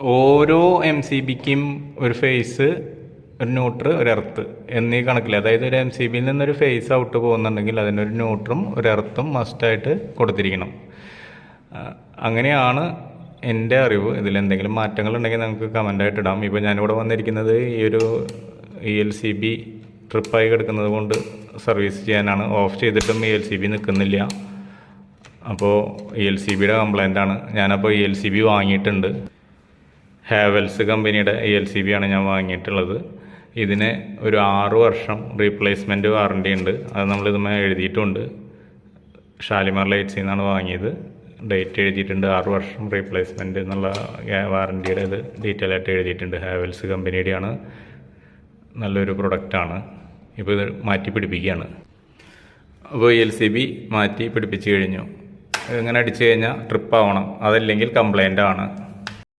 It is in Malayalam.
ഓരോ എം സി ബിക്കും ഒരു ഫേസ്, ഒരു ന്യൂട്രൽ, ഒരു എർത്ത് എന്നീ കണക്കിൽ, അതായത് ഒരു എം സി ബിയിൽ നിന്നൊരു ഫേസ് ഔട്ട് പോകുന്നുണ്ടെങ്കിൽ അതിനൊരു ന്യൂട്രും ഒരു എർത്തും മസ്റ്റായിട്ട് കൊടുത്തിരിക്കണം. അങ്ങനെയാണ് എൻ്റെ അറിവ്. ഇതിലെന്തെങ്കിലും മാറ്റങ്ങളുണ്ടെങ്കിൽ നമുക്ക് കമൻ്റായിട്ട് ഇടാം. ഇപ്പോൾ ഞാനിവിടെ വന്നിരിക്കുന്നത് ഈ ഒരു ELCB ട്രിപ്പായി കിടക്കുന്നത് കൊണ്ട് സർവീസ് ചെയ്യാനാണ്. ഓഫ് ചെയ്തിട്ടും ELCB നിൽക്കുന്നില്ല. അപ്പോൾ ELCBയുടെ കംപ്ലൈൻ്റ് ആണ്. ഞാനപ്പോൾ ELCB വാങ്ങിയിട്ടുണ്ട്. ഹാവൽസ് കമ്പനിയുടെ ELCB ആണ് ഞാൻ വാങ്ങിയിട്ടുള്ളത്. ഇതിന് ഒരു 6 വർഷം റീപ്ലേസ്മെൻറ്റ് വാറണ്ടി ഉണ്ട്. അത് നമ്മളിതുമേ എഴുതിയിട്ടുണ്ട്. ഷാലിമാർ ലൈറ്റ്സിൽ നിന്നാണ് വാങ്ങിയത്. ഡേറ്റ് എഴുതിയിട്ടുണ്ട്, 6 വർഷം റീപ്ലേസ്മെൻറ്റ് എന്നുള്ള വാറണ്ടിയുടെ ഇത് ഡീറ്റെയിൽ ആയിട്ട് എഴുതിയിട്ടുണ്ട്. ഹാവൽസ് കമ്പനിയുടെയാണ്, നല്ലൊരു പ്രൊഡക്റ്റാണ്. ഇപ്പോൾ ഇത് മാറ്റി പിടിപ്പിക്കുകയാണ്. അപ്പോൾ ELCB മാറ്റി പിടിപ്പിച്ച് കഴിഞ്ഞു. ഇങ്ങനെ അടിച്ചു കഴിഞ്ഞാൽ ട്രിപ്പ് ആവണം, അതല്ലെങ്കിൽ കംപ്ലൈൻ്റ് ആണ്.